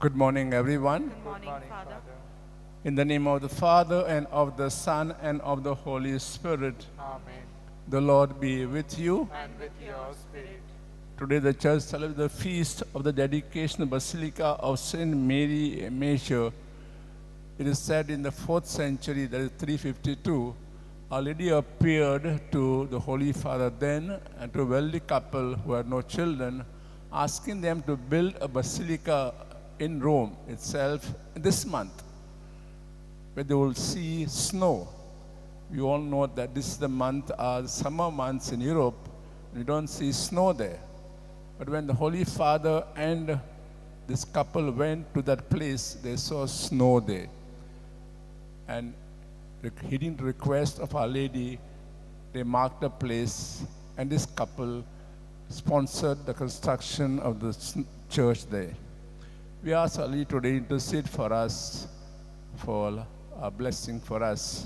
Good morning, everyone. Good morning, Father. In the name of the Father, and of the Son, and of the Holy Spirit, Amen. the Lord be with you. And with your spirit. Today, the church celebrates the feast of the dedication of the Basilica of Saint Mary Major. It is said in the 4th century, that is 352, Our Lady appeared to the Holy Father then and to a wealthy couple who had no children, asking them to build a basilica in Rome itself this month, where they will see snow. We all know that this is the month, summer months in Europe, we don't see snow there. But when the Holy Father and this couple went to that place, they saw snow there. And heeding the request of Our Lady, they marked the place, and this couple sponsored the construction of the church there. We ask Our Lady today to intercede for us, for a blessing for us.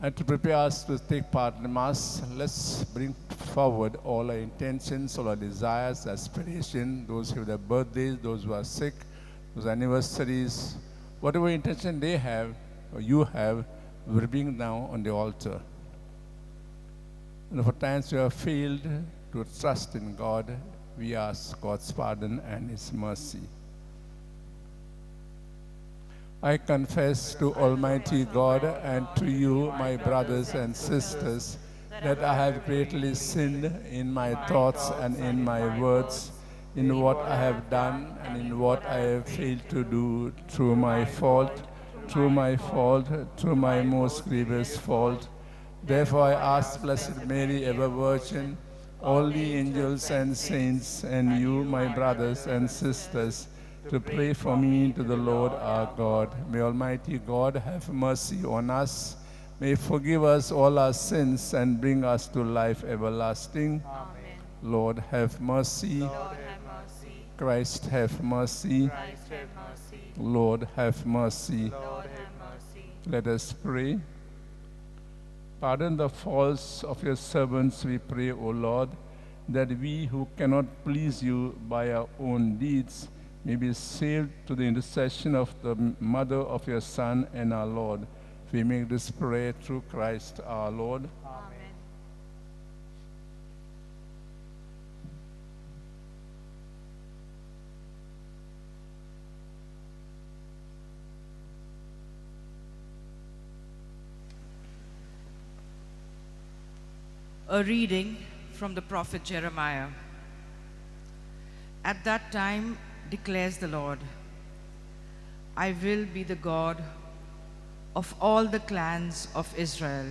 And to prepare us to take part in the Mass, let's bring forward all our intentions, all our desires, aspirations, those who have their birthdays, those who are sick, those anniversaries, whatever intention they have or you have, we're bringing down on the altar. And for times we have failed to trust in God, we ask God's pardon and His mercy. I confess to Almighty God and to you, my brothers and sisters, that I have greatly sinned in my thoughts and in my words, in what I have done and in what I have failed to do, through my fault, through my most grievous fault. Therefore I ask Blessed Mary, ever Virgin, all the angels and saints, and you, my brothers and sisters, to pray for me to the Lord our God. May Almighty God have mercy on us, may forgive us all our sins, and bring us to life everlasting. Amen. Lord, have mercy. Lord, have mercy. Christ, have mercy. Christ, have mercy. Lord, have mercy. Lord, have mercy. Let us pray. Pardon the faults of your servants, we pray, O Lord, that we who cannot please you by our own deeds may be saved to the intercession of the Mother of your Son and our Lord. We make this prayer through Christ our Lord. Amen. A reading from the prophet Jeremiah. At that time, declares the Lord, I will be the God of all the clans of Israel,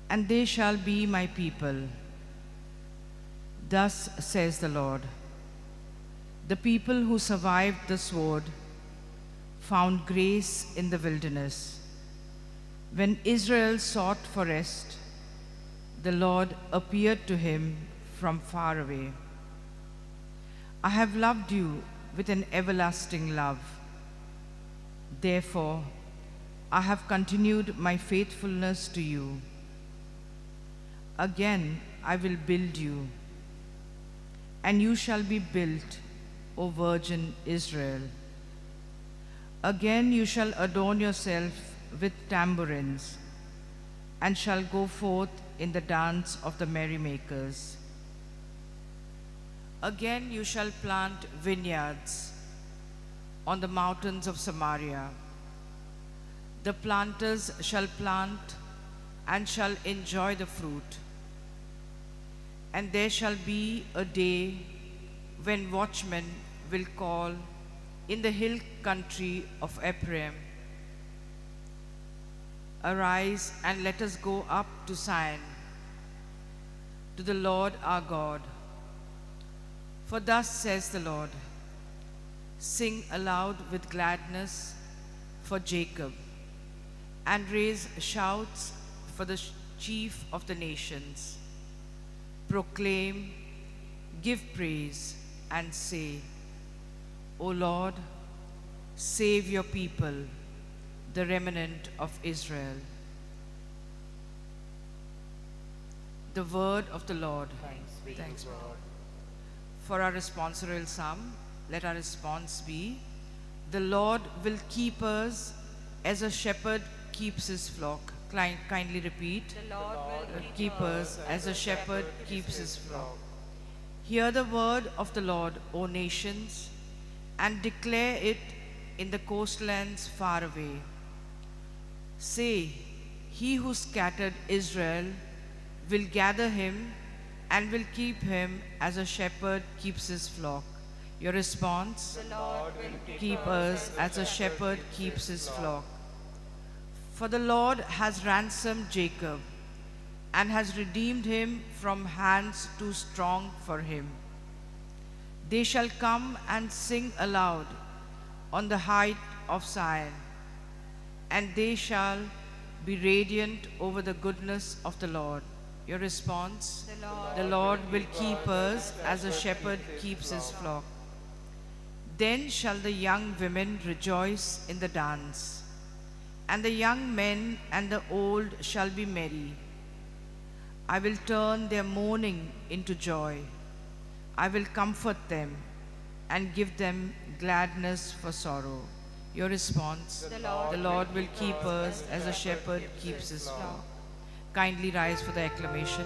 and they shall be my people. Thus says the Lord, the people who survived the sword found grace in the wilderness. When Israel sought for rest, the Lord appeared to him from far away. I have loved you with an everlasting love. Therefore, I have continued my faithfulness to you. Again, I will build you, and you shall be built, O Virgin Israel. Again, you shall adorn yourself with tambourines, and shall go forth in the dance of the merrymakers. Again you shall plant vineyards on the mountains of Samaria. The planters shall plant and shall enjoy the fruit. And there shall be a day when watchmen will call in the hill country of Ephraim, arise and let us go up to Zion, to the Lord our God. For thus says the Lord, sing aloud with gladness for Jacob, and raise shouts for the chief of the nations. Proclaim, give praise, and say, O Lord, save your people, the remnant of Israel. The word of the Lord. Thanks be Thanks to be to God. God. For our responsorial psalm, Let our response be, the Lord will keep us as a shepherd keeps his flock. Kindly repeat. The Lord will Keep us as a shepherd keeps his flock. Hear the word of the Lord, O nations, and declare it in the coastlands far away. Say, he who scattered Israel will gather him and will keep him as a shepherd keeps his flock. Your response? The Lord will Keep us as a shepherd keeps his flock. For the Lord has ransomed Jacob and has redeemed him from hands too strong for him. They shall come and sing aloud on the height of Zion, and they shall be radiant over the goodness of the Lord. Your response? The Lord will keep us as a shepherd keeps his flock. Then shall the young women rejoice in the dance, and the young men and the old shall be merry. I will turn their mourning into joy. I will comfort them and give them gladness for sorrow. Your response? The Lord will keep us as a shepherd keeps his flock. Kindly rise for the acclamation.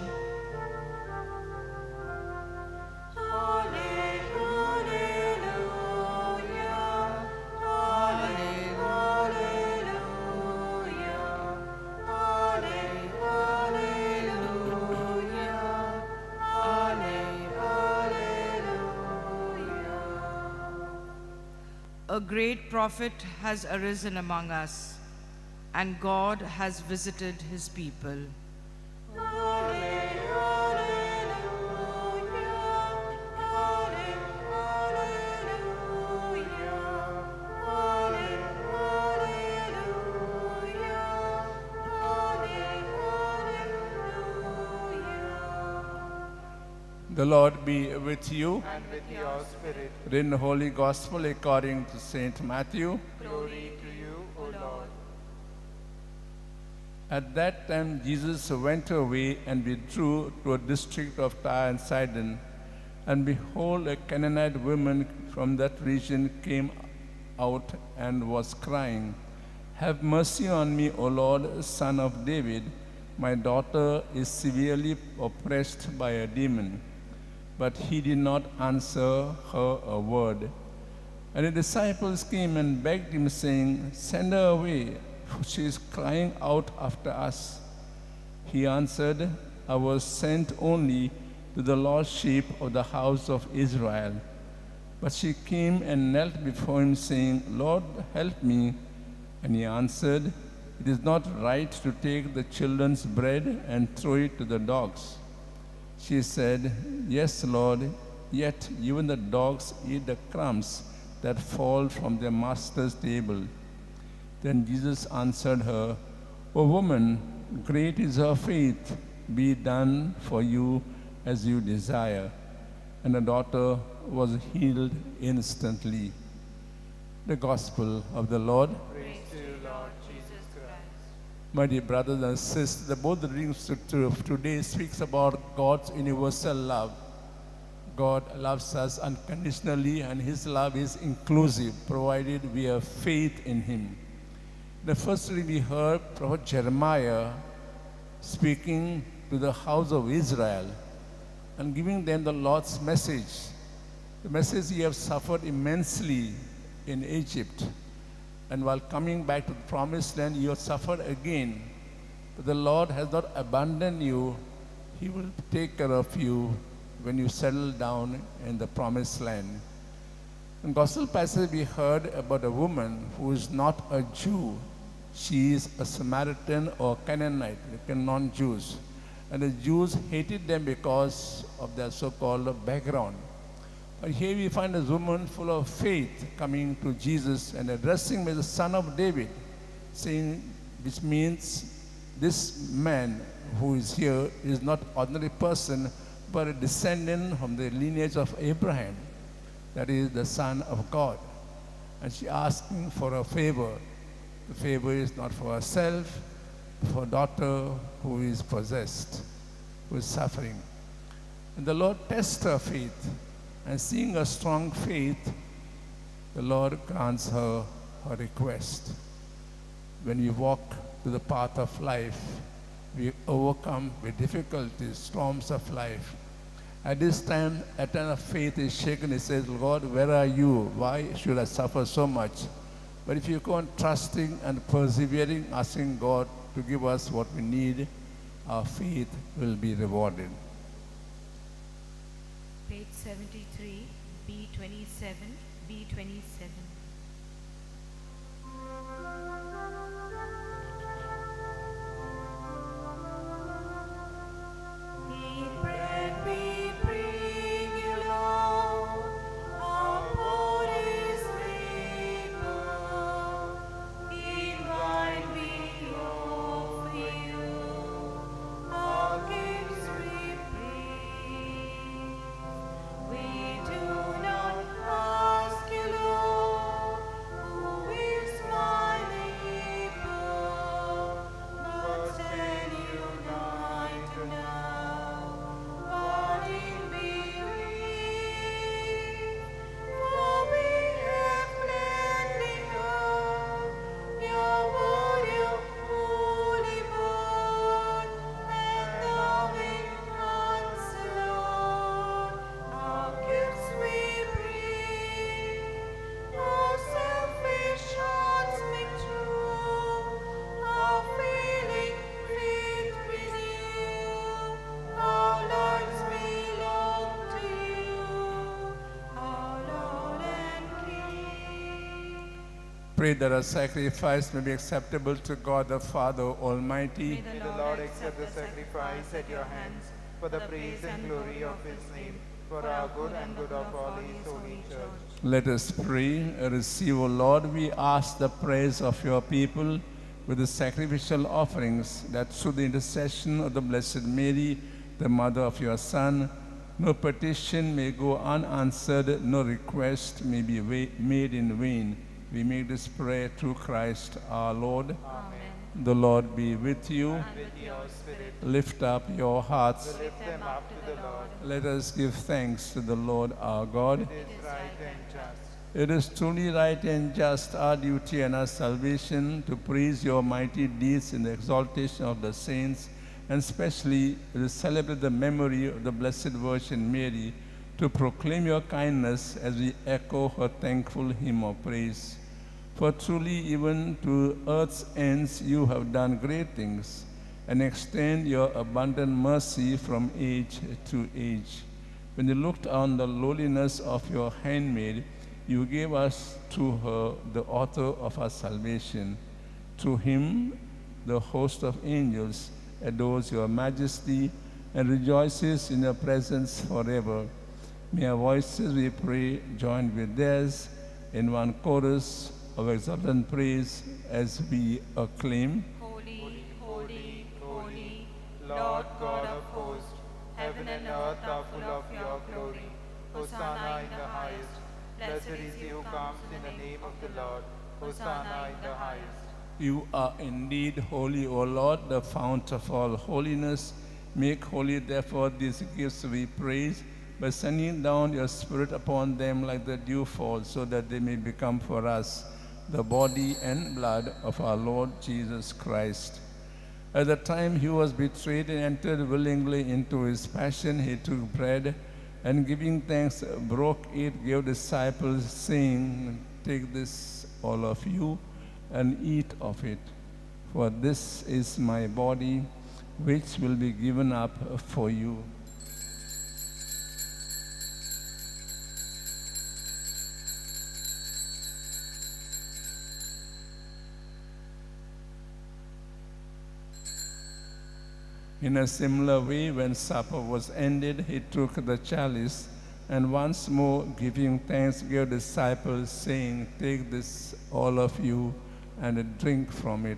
A great prophet has arisen among us, and God has visited his people. The Lord be with you. And with your spirit. Read the Holy Gospel according to Saint Matthew. Glory to you, O Lord. At that time Jesus went away and withdrew to a district of Tyre and Sidon. And behold, a Canaanite woman from that region came out and was crying, "Have mercy on me, O Lord, Son of David. My daughter is severely oppressed by a demon." But he did not answer her a word. And the disciples came and begged him, saying, "Send her away, for she is crying out after us." He answered, "I was sent only to the lost sheep of the house of Israel." But she came and knelt before him, saying, "Lord, help me." And he answered, "It is not right to take the children's bread and throw it to the dogs." She said, "Yes, Lord, yet even the dogs eat the crumbs that fall from their master's table." Then Jesus answered her, "O woman, great is her faith. Be done for you as you desire." And the daughter was healed instantly. The Gospel of the Lord. Praise to you, Lord Jesus Christ. My dear brothers and sisters, the both readings of today speaks about God's universal love. God loves us unconditionally, and his love is inclusive, provided we have faith in him. The first reading we heard Prophet Jeremiah speaking to the house of Israel and giving them the Lord's message. The message, "You have suffered immensely in Egypt, and while coming back to the promised land, you have suffered again. But the Lord has not abandoned you. He will take care of you when you settle down in the promised land." In the gospel passage, we heard about a woman who is not a Jew. She is a Samaritan or Canaanite, non-Jews. And the Jews hated them because of their so-called background. But here we find a woman full of faith coming to Jesus and addressing him as the Son of David, saying, which means this man who is here is not ordinary person, but a descendant from the lineage of Abraham, that is the Son of God. And she asking for a favor. The favor is not for herself, but for a daughter who is possessed, who is suffering. And the Lord tests her faith, and seeing a strong faith, the Lord grants her her request. When we walk to the path of life, we overcome with difficulties, storms of life. At this time, a time of faith is shaken. He says, Lord, where are you? Why should I suffer so much? But if you go on trusting and persevering, asking God to give us what we need, our faith will be rewarded. Page 73, B27, B27. In bread we bring you, Lord, our bodies labor. In wine we offer you, our gifts we bring. We do not ask you, Lord, who is my neighbor, but stand united now, one in belief. For we have gladly heard your word, your holy word, and thou wilt answer, Lord, our gifts we bring. Our selfish hearts make true, our failing faith renew. Our lives belong to you, our Lord and King. Pray that our sacrifice may be acceptable to God the Father Almighty. May the Lord accept the sacrifice at your hands for the praise and glory of his name, for our good and good of all his holy church. Let us pray. Receive, O Lord, we ask the praise of your people with the sacrificial offerings, that through the intercession of the Blessed Mary, the mother of your Son, no petition may go unanswered, no request may be made in vain. We make this prayer through Christ our Lord. Amen. The Lord be with you. And with your spirit, Lift up your hearts. Lift them up to the Lord. Let us give thanks to the Lord our God. It is right and just. It is truly right and just, our duty and our salvation, to praise your mighty deeds in the exaltation of the saints, and especially to celebrate the memory of the Blessed Virgin Mary, to proclaim your kindness as we echo her thankful hymn of praise. For truly, even to earth's ends, you have done great things, and extend your abundant mercy from age to age. When you looked on the lowliness of your handmaid, you gave us through her the author of our salvation. Through him, the host of angels adores your majesty and rejoices in your presence forever. May our voices, we pray, join with theirs in one chorus of exultant praise as we acclaim. holy, holy, holy, Lord God of hosts, heaven and earth are full of your glory. Hosanna in the highest. Blessed is he who comes in the name of the Lord. Hosanna in the highest. You are indeed holy, O Lord, the fount of all holiness. Make holy, therefore, these gifts we praise, by sending down your Spirit upon them like the dewfall, so that they may become for us the body and blood of our Lord Jesus Christ. At the time he was betrayed and entered willingly into his passion, he took bread, and giving thanks, broke it, gave disciples, saying, Take this, all of you, and eat of it. For this is my body, which will be given up for you. In a similar way, when supper was ended, he took the chalice, and once more giving thanks, gave disciples, saying, Take this, all of you, and drink from it.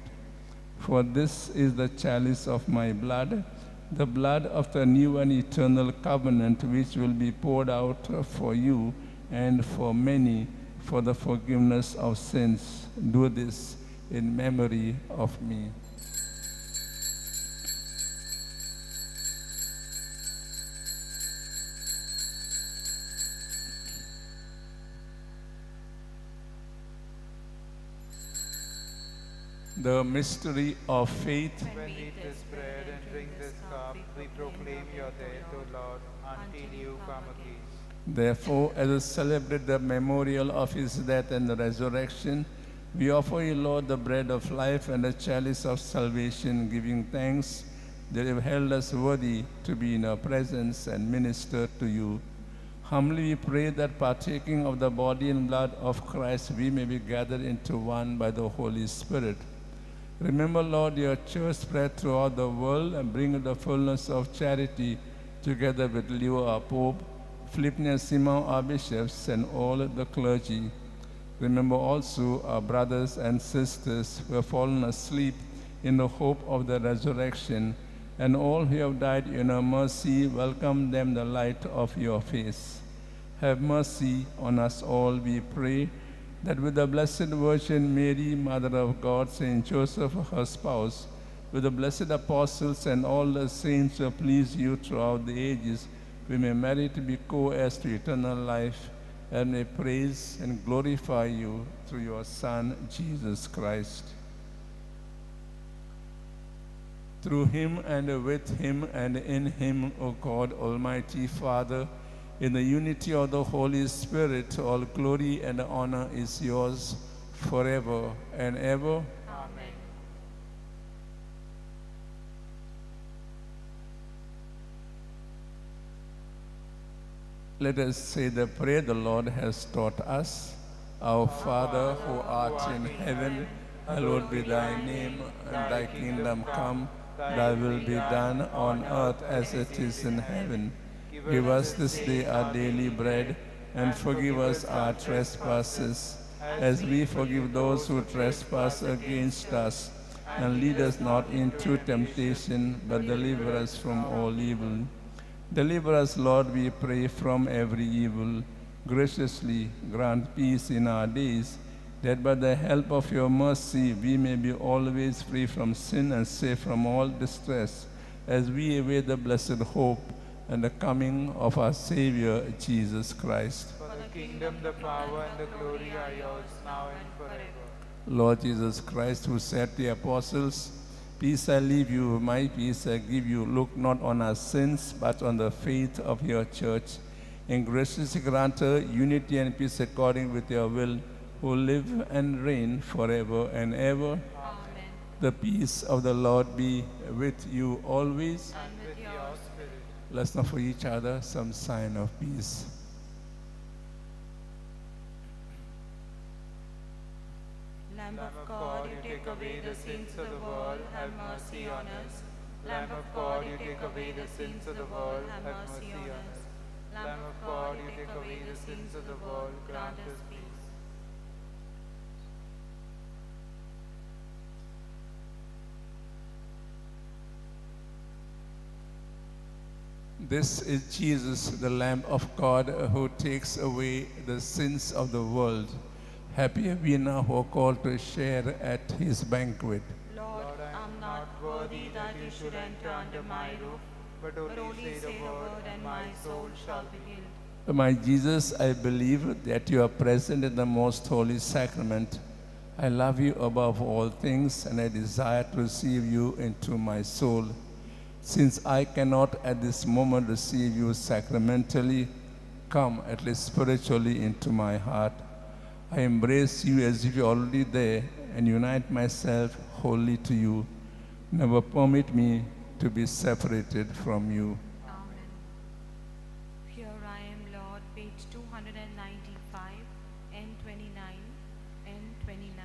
For this is the chalice of my blood, the blood of the new and eternal covenant, which will be poured out for you and for many for the forgiveness of sins. Do this in memory of me. The mystery of faith. When we eat this bread and drink this cup, we proclaim your death, O Lord, until you come again. Therefore, as we celebrate the memorial of his death and the resurrection, we offer you, Lord, the bread of life and the chalice of salvation, giving thanks that you have held us worthy to be in your presence and minister to you. Humbly we pray that partaking of the body and blood of Christ, we may be gathered into one by the Holy Spirit. Remember, Lord, your church spread throughout the world and bring the fullness of charity together with Leo our Pope, Philip and Simon our bishops, and all the clergy. Remember also our brothers and sisters who have fallen asleep in the hope of the resurrection, and all who have died in your mercy, welcome them the light of your face. Have mercy on us all, we pray, that with the Blessed Virgin Mary, Mother of God, Saint Joseph, her spouse, with the blessed apostles and all the saints who have pleased you throughout the ages, we may merit to be co-heirs to eternal life, and may praise and glorify you through your Son, Jesus Christ. Through him and with him and in him, O God, Almighty Father, in the unity of the Holy Spirit, all glory and honor is yours forever and ever. Amen. Let us say the prayer the Lord has taught us. Our Father, who art in heaven, hallowed be thy name, and thy kingdom come, thy will be done on earth as it is in heaven. Give us this day our daily bread, and forgive us our trespasses, as we forgive those who trespass against us. And lead us not into temptation, but deliver us from all evil. Deliver us, Lord, we pray, from every evil. Graciously grant peace in our days, that by the help of your mercy we may be always free from sin and safe from all distress, as we await the blessed hope and the coming of our Savior, Jesus Christ. For the kingdom, the power, and the glory are yours, now and forever. Lord Jesus Christ, who said to the apostles, peace I leave you, my peace I give you, look not on our sins, but on the faith of your church. And graciously grant her unity and peace according with your will, who live and reign forever and ever. Amen. The peace of the Lord be with you always. And with your Spirit. Let's not for each other some sign of peace. Lamb of God, you take away the sins of the world, have mercy on us. Lamb of God, you take away the sins of the world, have mercy on us. Lamb of God, you take away the sins of the world, grant us peace. This is Jesus, the Lamb of God, who takes away the sins of the world. Happy are we now who are called to share at his banquet. Lord, I am not worthy that you should enter under my roof, But but only say the word, and my soul shall be healed. My Jesus, I believe that you are present in the most holy sacrament. I love you above all things, and I desire to receive you into my soul. Since I cannot at this moment receive you sacramentally, come at least spiritually into my heart. I embrace you as if you're already there and unite myself wholly to you. Never permit me to be separated from you. Amen. Here I am, Lord, page 295, N29, N29.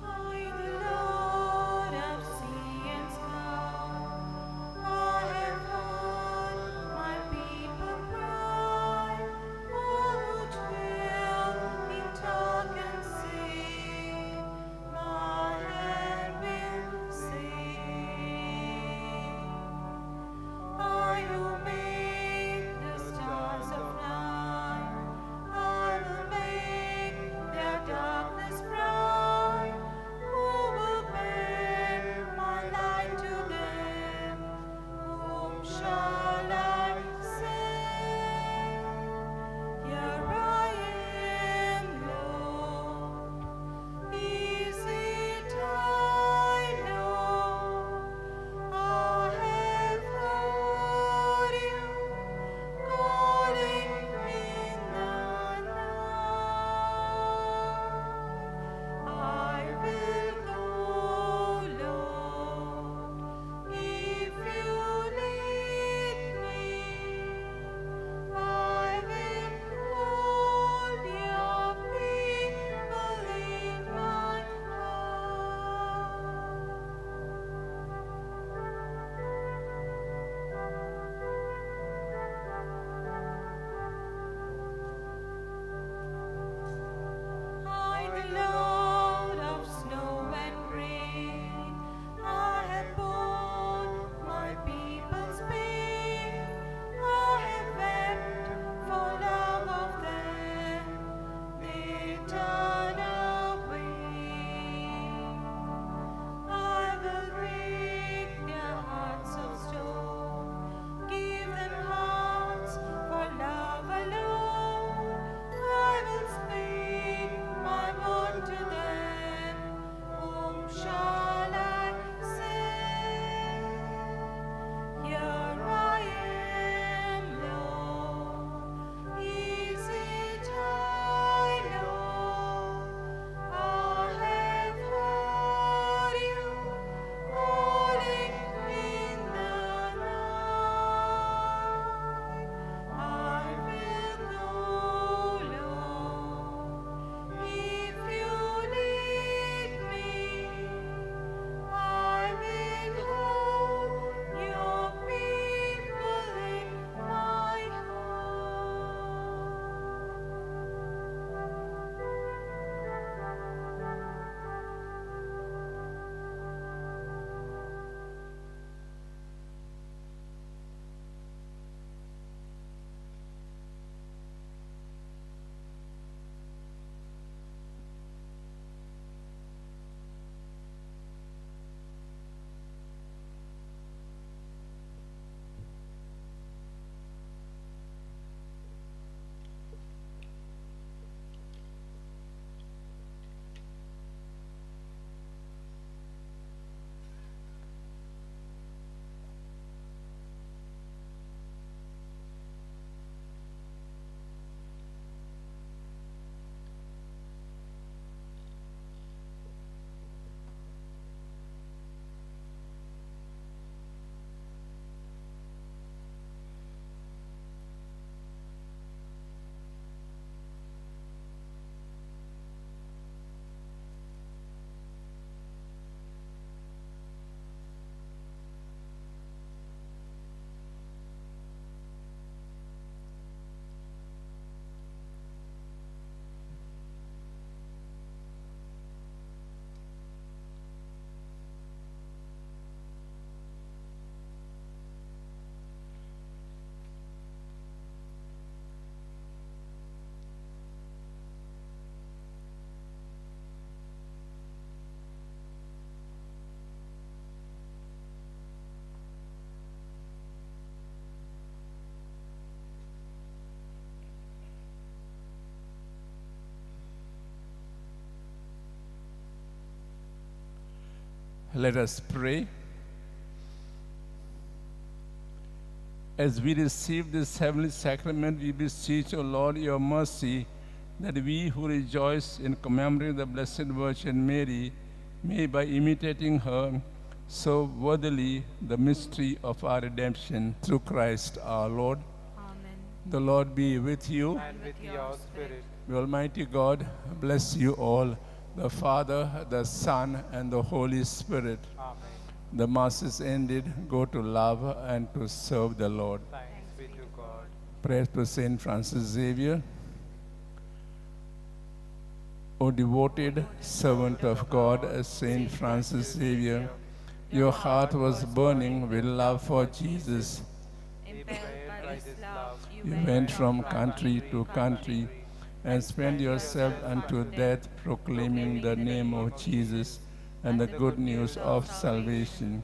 I, the Lord of sea and sky, I have heard my people cry, all who dwell Let us pray. As we receive this heavenly sacrament, we beseech, O Lord, your mercy, that we who rejoice in commemorating the Blessed Virgin Mary may, by imitating her, serve worthily the mystery of our redemption through Christ our Lord. Amen. The Lord be with you. And with your spirit. May Almighty God bless you all, the Father, the Son, and the Holy Spirit. Amen. The Mass is ended. Go to love and to serve the Lord. Thanks be to God. Prayer to Saint Francis Xavier. O devoted servant of God, Saint Francis Xavier, your heart was burning with love for Jesus. Impelled by this love, You went from country to country and spent yourself unto death proclaiming the name of Jesus and the good news of salvation.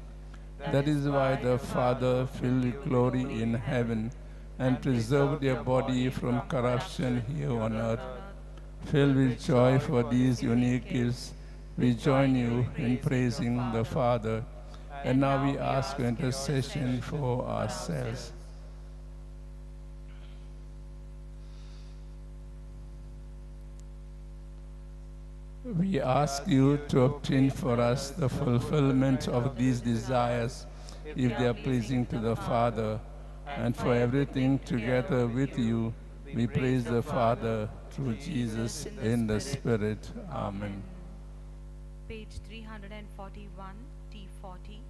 That is why the Father, filled with glory in heaven, and preserved your body from corruption here on earth. Filled with joy for these unique gifts, we join you in praising the Father. And now we ask your intercession for ourselves. We ask you to obtain for us the fulfillment of these desires, if they are pleasing to the Father, and for everything together with you, we praise the Father through Jesus in the Spirit. Amen. Page 341, T40.